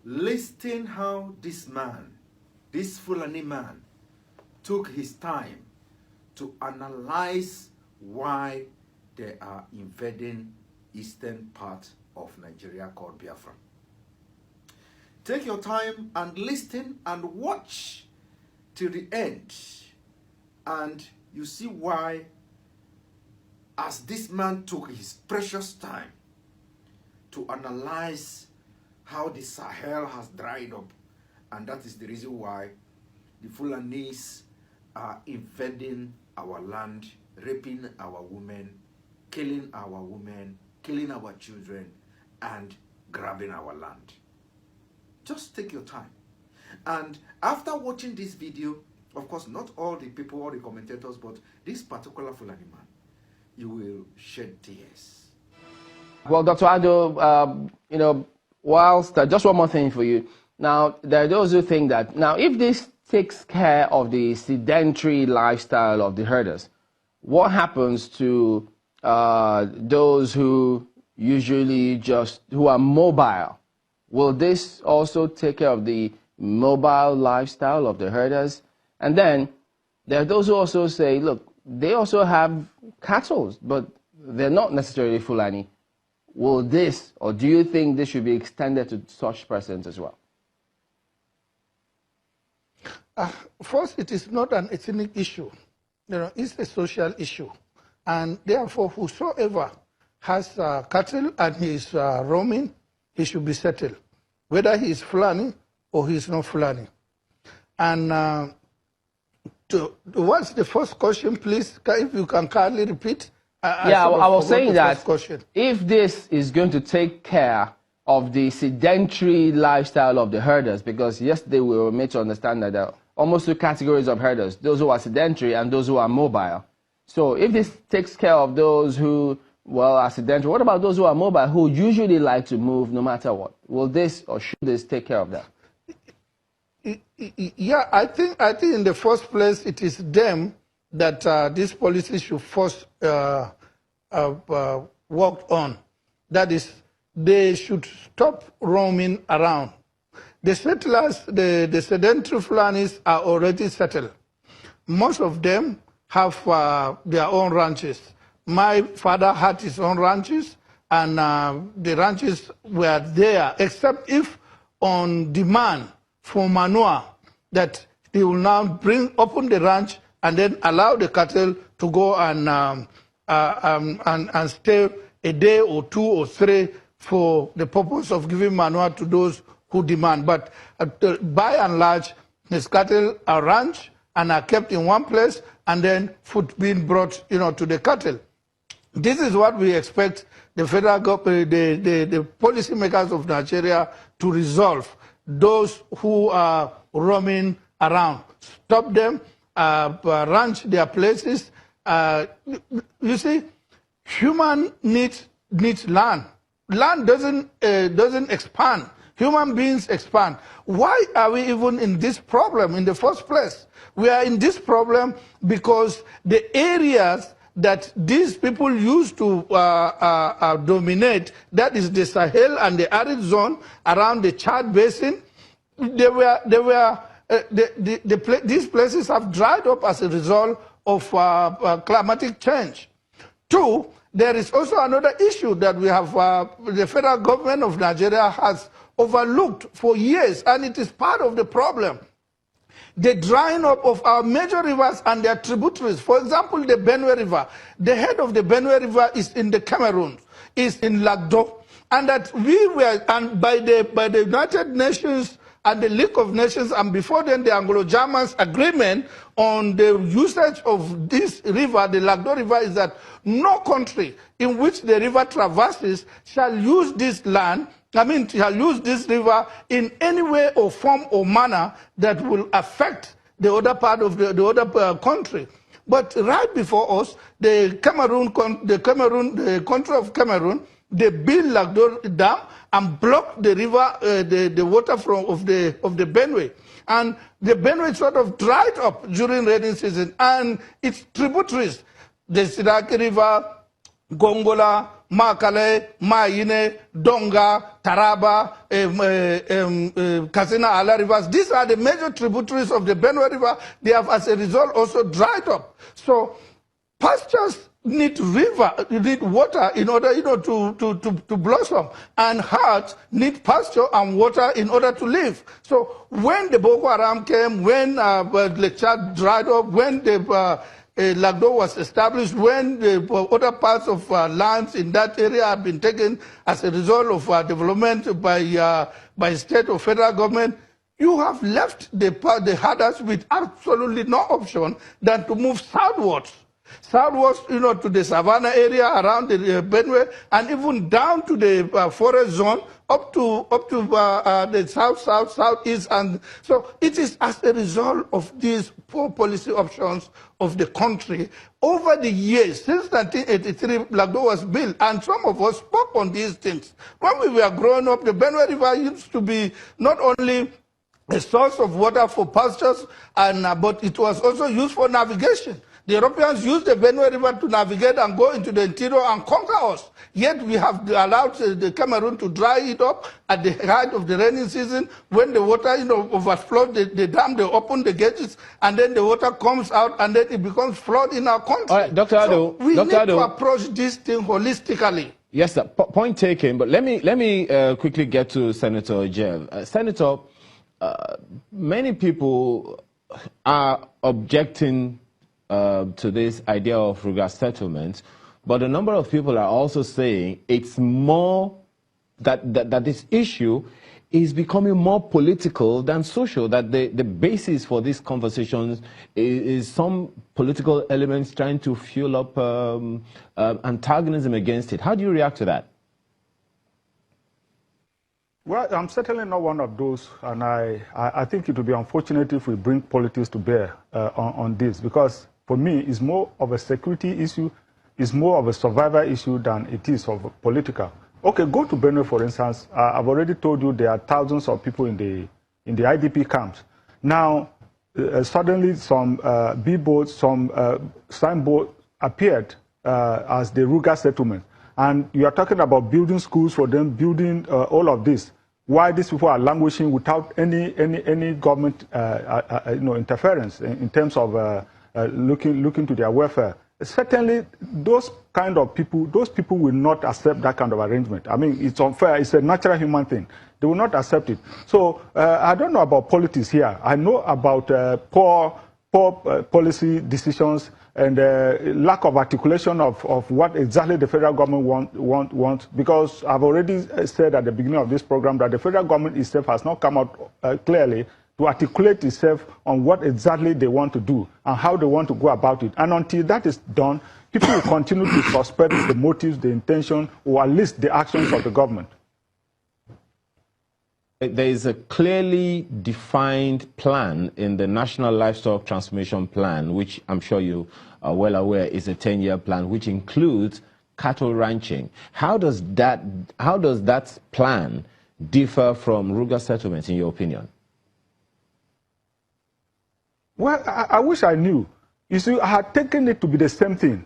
Listen how this man, this Fulani man, took his time to analyze why they are invading eastern part of Nigeria called Biafra. Take your time and listen and watch till the end, and you see why, as this man took his precious time to analyze how the Sahel has dried up, and that is the reason why the Fulanis are invading our land, raping our women, killing our children, and grabbing our land. Just take your time. And after watching this video, of course, not all the people, all the commentators, but this particular Fulani man, you will shed tears. Well, Dr. Ado, whilst, just one more thing for you. Now, there are those who think that, now, if this takes care of the sedentary lifestyle of the herders, what happens to those who usually who are mobile? Will this also take care of the mobile lifestyle of the herders? And then there are those who also say, look, they also have cattle, but they're not necessarily Fulani. Will this, or do you think this should be extended to such persons as well? First, it is not an ethnic issue. It's a social issue. And therefore, whosoever has cattle and he is roaming, he should be settled, whether he is Fulani or he is not Fulani. And what's the first question, please? If you can kindly repeat. I was saying that if this is going to take care of the sedentary lifestyle of the herders, because yesterday we were made to understand that there are almost two categories of herders, those who are sedentary and those who are mobile. So if this takes care of those who, well, are sedentary, what about those who are mobile, who usually like to move no matter what? Will this or should this take care of that? Yeah, I think in the first place it is them that this policy should first work on. That is, they should stop roaming around. The settlers, the sedentary Fulanis are already settled. Most of them have their own ranches. My father had his own ranches, and the ranches were there, except if on demand for manure, that they will now open the ranch and then allow the cattle to go and stay a day or two or three for the purpose of giving manure to those who demand. But by and large, his cattle are ranched and are kept in one place, and then food being brought, to the cattle. This is what we expect the federal government, the policymakers of Nigeria to resolve. Those who are roaming around, stop them, ranch their places. You see, human needs land. Land doesn't expand. Human beings expand. Why are we even in this problem in the first place? We are in this problem because the areas that these people used to dominate, that is the Sahel and the arid zone around the Chad Basin, these places have dried up as a result of climatic change. Two, there is also another issue that we have, the federal government of Nigeria has overlooked for years, and it is part of the problem. The drying up of our major rivers and their tributaries. For example, the Benue River. The head of the Benue River is in the Cameroon, is in Lagdo, and that we were, and by the United Nations and the League of Nations, and before then the Anglo-Germans agreement on the usage of this river, the Lagdo River, is that no country in which the river traverses shall use this land, shall use this river in any way or form or manner that will affect the other part of the other country. But right before us, the country of Cameroon, they built Lagdo Dam and blocked the river, the water of the Benue. And the Benue sort of dried up during rainy season, and its tributaries, the Sidaki River, Gongola, Makale, Mayine, Donga, Taraba, Kasina, Ala rivers. These are the major tributaries of the Benue River. They have, as a result, also dried up. So pastures need need water in order, to blossom, and hearts need pasture and water in order to live. So when the Boko Haram came, when the Chad dried up, when the Lagdo was established, when the other parts of lands in that area have been taken as a result of development by state or federal government, you have left the herders with absolutely no option than to move southwards. Southwards, to the savannah area around the Benue, and even down to the forest zone, up to the southeast, and so it is as a result of these poor policy options of the country over the years since 1983. Lagdo was built, and some of us spoke on these things when we were growing up. The Benue River used to be not only a source of water for pastures, but it was also used for navigation. The Europeans used the Benue River to navigate and go into the interior and conquer us. Yet we have allowed the Cameroon to dry it up at the height of the rainy season. When the water overflows the dam, they open the gates, and then the water comes out, and then it becomes flood in our country. All right, Dr. Ado, so we need to approach this thing holistically. Yes, sir. Point taken. But let me quickly get to Senator Jeff. Senator, many people are objecting to this idea of Ruga settlement, but a number of people are also saying it's more that this issue is becoming more political than social, that the basis for these conversations is some political elements trying to fuel up antagonism against it. How do you react to that? Well, I'm certainly not one of those, and I think it would be unfortunate if we bring politics to bear on this, because for me, it's more of a security issue, it's more of a survival issue than it is of a political. Okay, go to Benue, for instance. I've already told you there are thousands of people in the IDP camps. Now, suddenly some billboards, some signboards appeared as the Ruga settlement. And you are talking about building schools for them, building all of this. Why these people are languishing without any government interference in terms of looking to their welfare. Certainly, those kind of people, those people will not accept that kind of arrangement. I mean, it's unfair. It's a natural human thing. They will not accept it. So I don't know about politics here. I know about poor policy decisions and lack of articulation of what exactly the federal government wants. Because I've already said at the beginning of this program that the federal government itself has not come out clearly to articulate itself on what exactly they want to do and how they want to go about it. And until that is done, people will continue to suspect the motives, the intention, or at least the actions of the government. There is a clearly defined plan in the National Livestock Transformation Plan, which I'm sure you are well aware is a 10-year plan, which includes cattle ranching. How does that plan differ from Ruga settlements, in your opinion? Well, I wish I knew. You see, I had taken it to be the same thing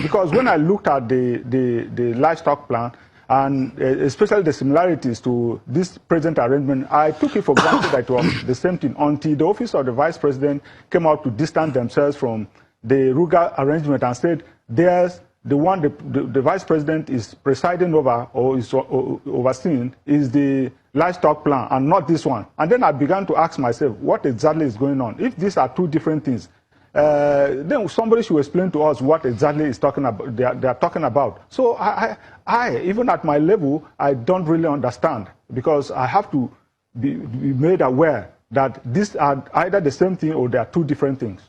because when I looked at the livestock plan, and especially the similarities to this present arrangement, I took it for granted that it was the same thing until the office of the vice president came out to distance themselves from the Ruga arrangement and said, there's the one the vice president is presiding over or is overseeing is the livestock plan and not this one. And then I began to ask myself, what exactly is going on? If these are two different things, then somebody should explain to us what exactly is talking about. They are talking about. So I, even at my level, I don't really understand because I have to be made aware that these are either the same thing or they are two different things.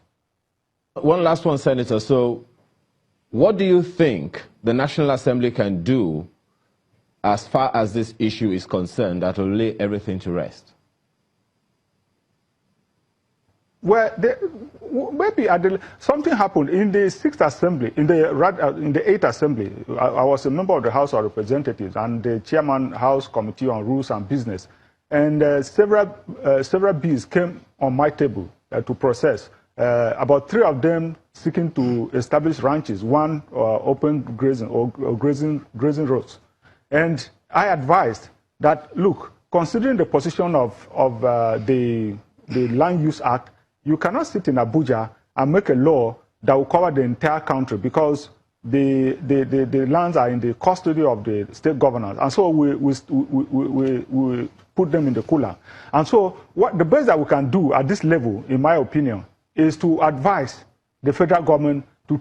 One last one, Senator. So, what do you think the National Assembly can do as far as this issue is concerned that will lay everything to rest? Well, maybe something happened in the 6th Assembly, in the 8th Assembly. I was a member of the House of Representatives and the chairman House Committee on Rules and Business. And several bills came on my table to process. about 3 of them seeking to establish ranches, 1 open grazing or grazing roads. And I advised that, look, considering the position of the Land Use Act, you cannot sit in Abuja and make a law that will cover the entire country, because the lands are in the custody of the state governors. And so we put them in the cooler. And so the best that we can do at this level, in my opinion, is to advise the federal government to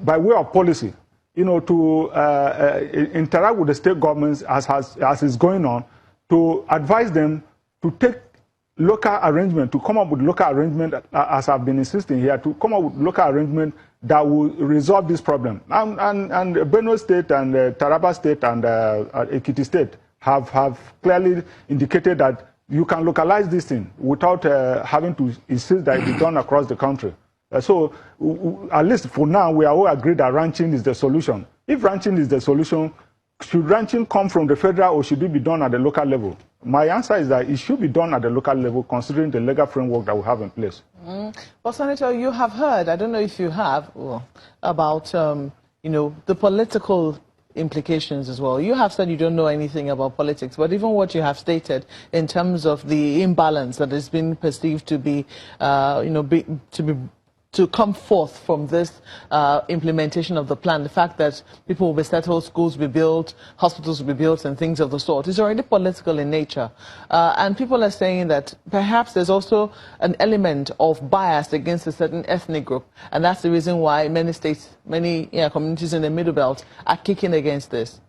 by way of policy, to interact with the state governments as is going on, to advise them to take local arrangement, to come up with local arrangement, as I've been insisting here, to come up with local arrangement that will resolve this problem. And Benue State and Taraba State and Ekiti State have clearly indicated that you can localize this thing without having to insist that it be done across the country. So at least for now, we are all agreed that ranching is the solution. If ranching is the solution, should ranching come from the federal or should it be done at the local level? My answer is that it should be done at the local level, considering the legal framework that we have in place. Well, Senator, you have heard, I don't know if you have, about, the political implications as well. You have said you don't know anything about politics, but even what you have stated in terms of the imbalance that has been perceived to be, to come forth from this implementation of the plan, the fact that people will be settled, schools will be built, hospitals will be built, and things of the sort, is already political in nature. And people are saying that perhaps there's also an element of bias against a certain ethnic group, and that's the reason why many states, many communities in the Middle Belt are kicking against this.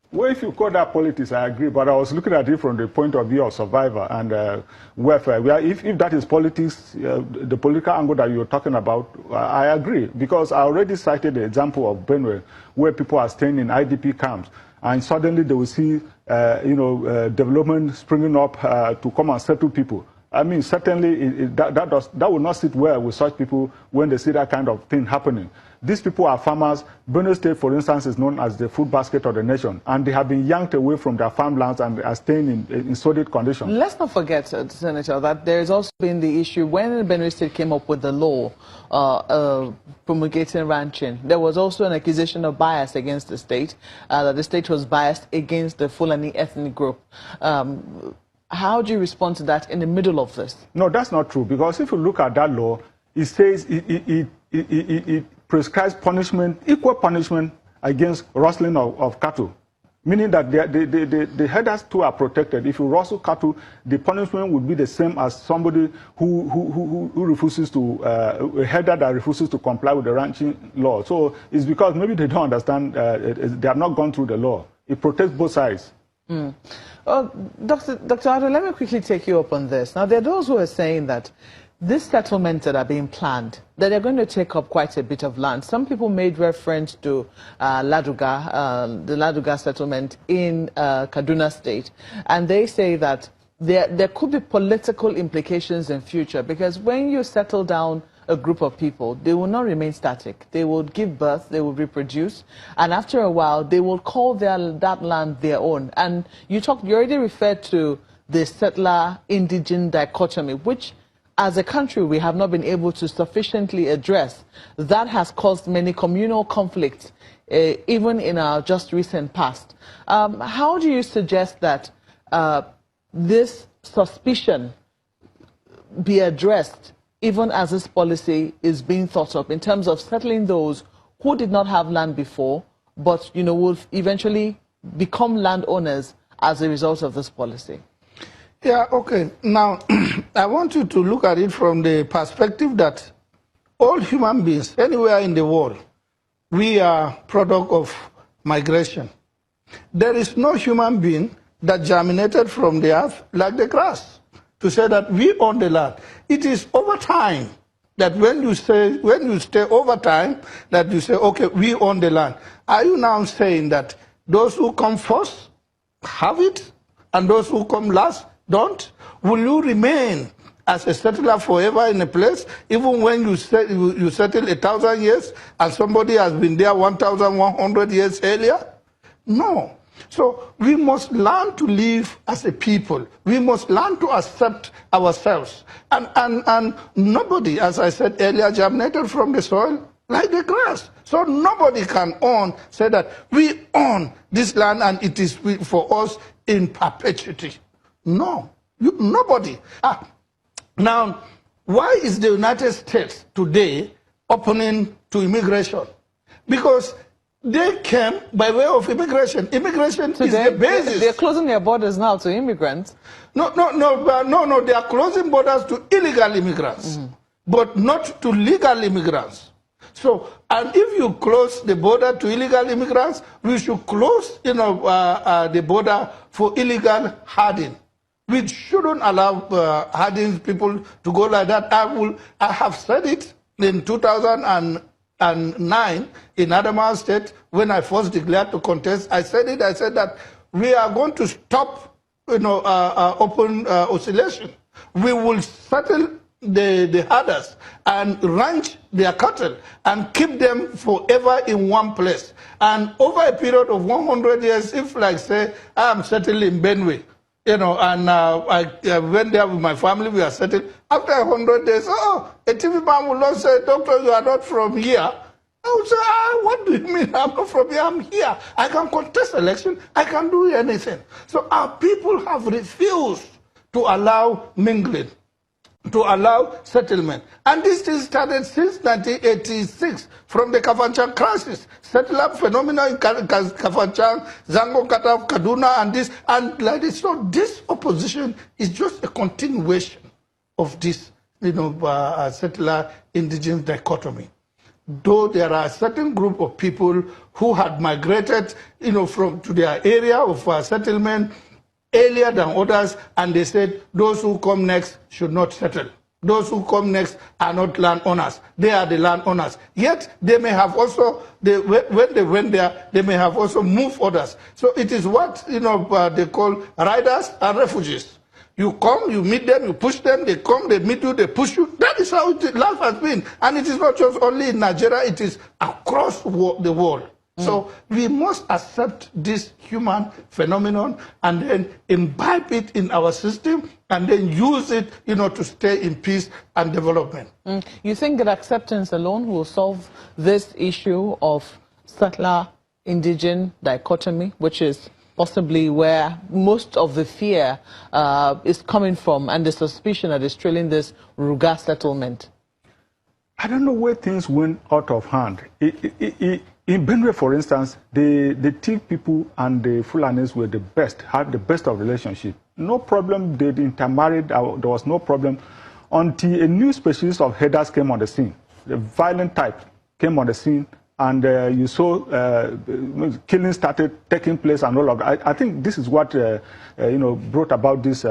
Well, if you call that politics, I agree, but I was looking at it from the point of view of survivor and welfare. If that is politics, the political angle that you're talking about, I agree, because I already cited the example of Benue, where people are staying in IDP camps, and suddenly they will see, development springing up to come and settle people. I mean, certainly that will not sit well with such people when they see that kind of thing happening. These people are farmers. Benue State, for instance, is known as the food basket of the nation, and they have been yanked away from their farmlands and are staying in sordid conditions. Let's not forget, Senator, that there's also been the issue when Benue State came up with the law promulgating ranching. There was also an accusation of bias against the state, that the state was biased against the Fulani ethnic group. How do you respond to that in the middle of this? No, that's not true, because if you look at that law, it says it prescribes punishment, equal punishment against rustling of cattle, meaning that the herders too are protected. If you rustle cattle, the punishment would be the same as somebody who refuses to, a herder that refuses to comply with the ranching law. So it's because maybe they don't understand, they have not gone through the law. It protects both sides. Well, Dr. Ado, let me quickly take you up on this. Now, there are those who are saying that these settlements that are being planned, that they're going to take up quite a bit of land. Some people made reference to Ladoga, the Ladoga settlement in Kaduna State, and they say that there could be political implications in future, because when you settle down a group of people, they will not remain static. They will give birth, they will reproduce, and after a while, they will call that land their own. And you already referred to the settler-indigene dichotomy, which as a country, we have not been able to sufficiently address. That has caused many communal conflicts, even in our just recent past. How do you suggest that this suspicion be addressed, even as this policy is being thought of, in terms of settling those who did not have land before, but will eventually become landowners as a result of this policy? Yeah, okay. Now, I want you to look at it from the perspective that all human beings, anywhere in the world, we are product of migration. There is no human being that germinated from the earth like the grass to say that we own the land. It is over time that when you stay over time, that you say, okay, we own the land. Are you now saying that those who come first have it, and those who come last don't? Will you remain as a settler forever in a place, even when you settle 1,000 years and somebody has been there 1,100 years earlier? No. So we must learn to live as a people. We must learn to accept ourselves. And nobody, as I said earlier, germinated from the soil like the grass. So nobody can say that we own this land and it is for us in perpetuity. No, nobody. Now, why is the United States today opening to immigration? Because they came by way of immigration. Immigration is the basis. They're closing their borders now to immigrants. No. They are closing borders to illegal immigrants, but not to legal immigrants. So, and if you close the border to illegal immigrants, we should close, the border for illegal herding. We shouldn't allow herding people to go like that. I have said it in 2009 in Adamawa State when I first declared to contest. I said that we are going to stop, open oscillation. We will settle the herders and ranch their cattle and keep them forever in one place. And over a period of 100 years, if, like, say, I am settled in Benue, and I went there with my family, we are settled. After 100 days, a TV man will not say, "Doctor, you are not from here." I would say, what do you mean? I'm not from here, I'm here. I can contest election, I can do anything. So our people have refused to allow mingling, to allow settlement. And this thing started since 1986 from the Kafanchan crisis. Settler phenomena in Kafanchan, Zango Kataf, Kaduna, and this. And like this, so this opposition is just a continuation of this, settler indigenous dichotomy. Though there are a certain group of people who had migrated, to their area of settlement earlier than others, and they said those who come next should not settle. Those who come next are not landowners. They are the landowners. Yet they may have also, when they went there, they may have also moved others. So it is what they call riders and refugees. You come, you meet them, you push them, they come, they meet you, they push you. That is how life has been. And it is not just only in Nigeria, it is across the world. So we must accept this human phenomenon and then imbibe it in our system and then use it, to stay in peace and development. You think that acceptance alone will solve this issue of settler-indigenous dichotomy, which is possibly where most of the fear is coming from and the suspicion that is trailing this Ruga settlement? I don't know where things went out of hand. In Benue, for instance, the Tiv people and the Fulanis were the best, had the best of relationship. No problem, they intermarried, there was no problem until a new species of herders came on the scene. The violent type came on the scene, and you saw killing started taking place and all of that. I think this is what brought about this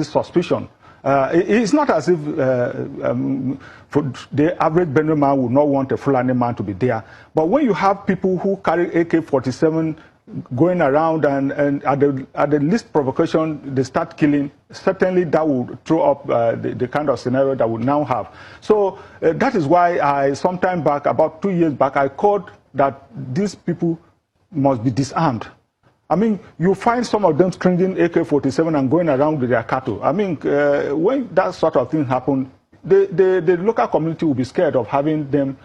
suspicion. It's not as if the average Benue man would not want a Fulani man to be there. But when you have people who carry AK-47 going around and at the least provocation, they start killing, certainly that would throw up the kind of scenario that we now have. So that is why sometime back, about 2 years back, I called that these people must be disarmed. I mean, you find some of them stringing AK-47 and going around with their cattle. I mean, when that sort of thing happens, the local community will be scared of having them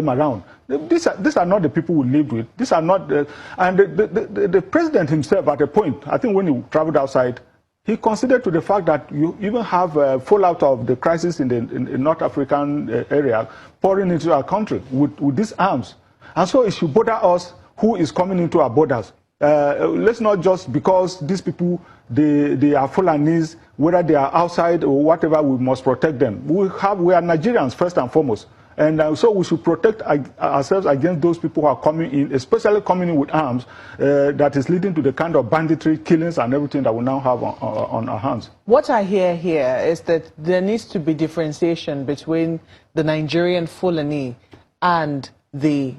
around. These are not the people we lived with. These are not and the president himself at a point, I think when he traveled outside, he considered to the fact that you even have fallout of the crisis in the North African area pouring into our country with these arms. And so it should bother us who is coming into our borders. Let's not just because these people, they are Fulanis, whether they are outside or whatever, we must protect them. We are Nigerians first and foremost. And so we should protect ourselves against those people who are coming in, especially coming in with arms, that is leading to the kind of banditry, killings and everything that we now have on our hands. What I hear here is that there needs to be differentiation between the Nigerian Fulani and the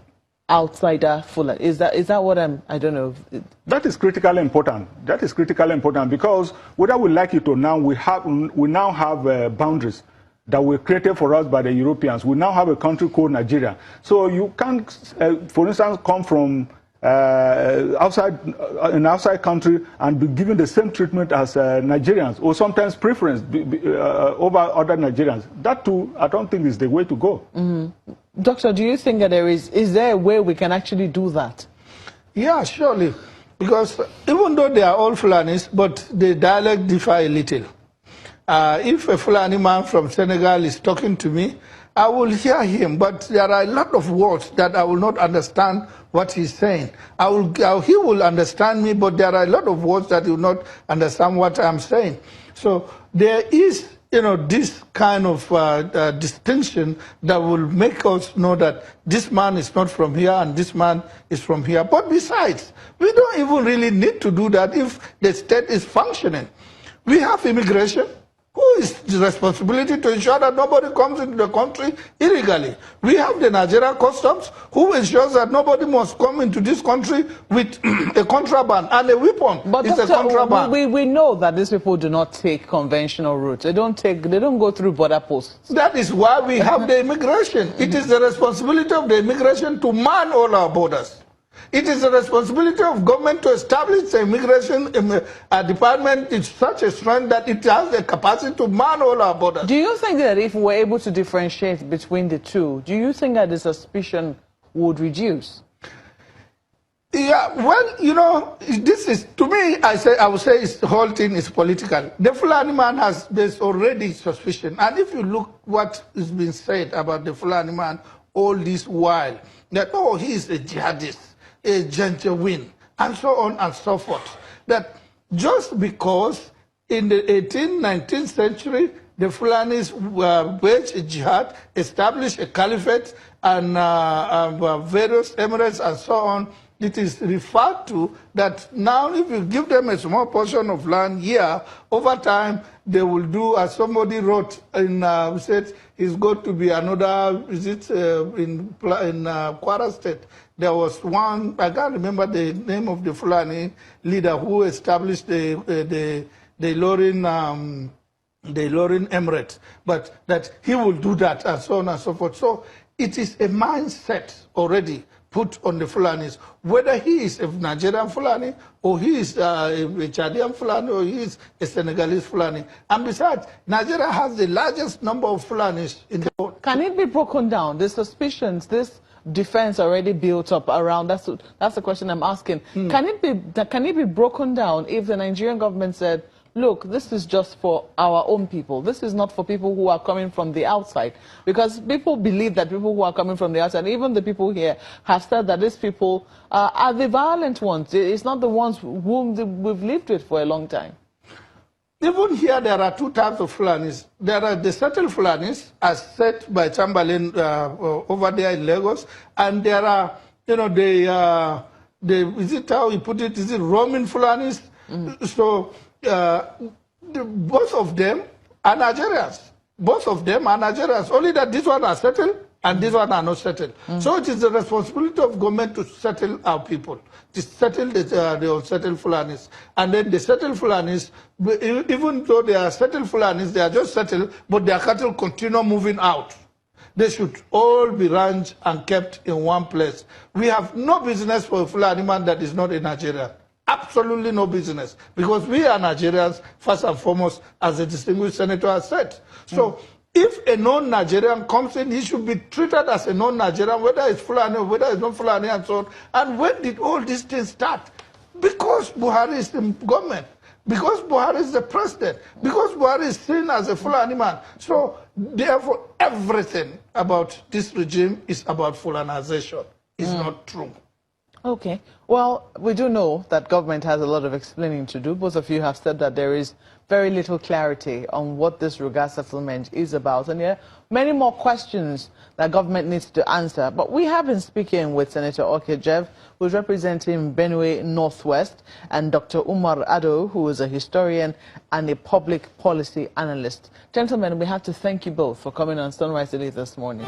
outsider Fulani. Is that what I don't know. That is critically important. That is critically important because whether we like it or not, we now have boundaries that were created for us by the Europeans. We now have a country called Nigeria. So you can't, for instance, come from in outside country and be given the same treatment as Nigerians, or sometimes preference over other Nigerians. That too, I don't think is the way to go. Mm-hmm. Doctor, do you think that is there a way we can actually do that? Yeah, surely. Because even though they are all Fulanis, but the dialect differ a little. If a Fulani man from Senegal is talking to me, I will hear him, but there are a lot of words that I will not understand what he's saying. He will understand me, but there are a lot of words that he will not understand what I'm saying. So there is, this kind of distinction that will make us know that this man is not from here and this man is from here. But besides, we don't even really need to do that if the state is functioning. We have immigration. Who is the responsibility to ensure that nobody comes into the country illegally? We have the Nigerian customs, who ensures that nobody must come into this country with a contraband and a weapon. But it's Doctor, a contraband. We know that these people do not take conventional routes. They don't go through border posts. That is why we have the immigration. It is the responsibility of the immigration to man all our borders. It is the responsibility of government to establish the immigration department in such a strength that it has the capacity to man all our borders. Do you think that if we're able to differentiate between the two, do you think that the suspicion would reduce? Yeah, well, this is, to me, I would say the whole thing is political. The Fulani man there's already suspicion. And if you look what is being said about the Fulani man all this while, that, oh, he is a jihadist, a genuine, and so on and so forth. That just because in the 18th, 19th century, the Fulanis waged jihad, established a caliphate and various emirates and so on, it is referred to that now if you give them a small portion of land here, over time they will do, as somebody wrote in, said, it's going to be another visit in Kwara State. There was one, I can't remember the name of the Fulani leader who established the Lorin Emirate, but that he will do that and so on and so forth. So it is a mindset already put on the Fulanis, whether he is a Nigerian Fulani or he is a Chadian Fulani or he is a Senegalese Fulani. And besides, Nigeria has the largest number of Fulanis in the world. Can it be broken down? The suspicions, this defense already built up around, that's the question I'm asking. Can it be broken down if the Nigerian government said, look, this is just for our own people. This is not for people who are coming from the outside. Because people believe that people who are coming from the outside, even the people here, have said that these people are the violent ones. It's not the ones whom we've lived with for a long time. Even here, there are two types of Fulanis. There are the settled Fulanis, as set by Chamberlain over there in Lagos, and there are, is it how you put it, is it roaming Fulanis? So, both of them are Nigerians. Both of them are Nigerians. Only that this one are settled and this one are not settled. So it is the responsibility of government to settle our people, to settle the unsettled Fulanis. And then the settled Fulanis, even though they are settled Fulanis, they are just settled, but their cattle continue moving out. They should all be ranched and kept in one place. We have no business for a Fulani man that is not a Nigerian. Absolutely no business, because we are Nigerians, first and foremost, as the distinguished senator has said. So if a non-Nigerian comes in, he should be treated as a non-Nigerian, whether it's Fulani or whether it's not Fulani and so on. And when did all these things start? Because Buhari is the government, because Buhari is the president, because Buhari is seen as a Fulani man. So therefore, everything about this regime is about Fulanization. It's not true. Okay. Well, we do know that government has a lot of explaining to do. Both of you have said that there is very little clarity on what this Ruga settlement is about. And there are many more questions that government needs to answer. But we have been speaking with Senator Okejev, who is representing Benue Northwest, and Dr. Umar Ado, who is a historian and a public policy analyst. Gentlemen, we have to thank you both for coming on Sunrise Daily this morning.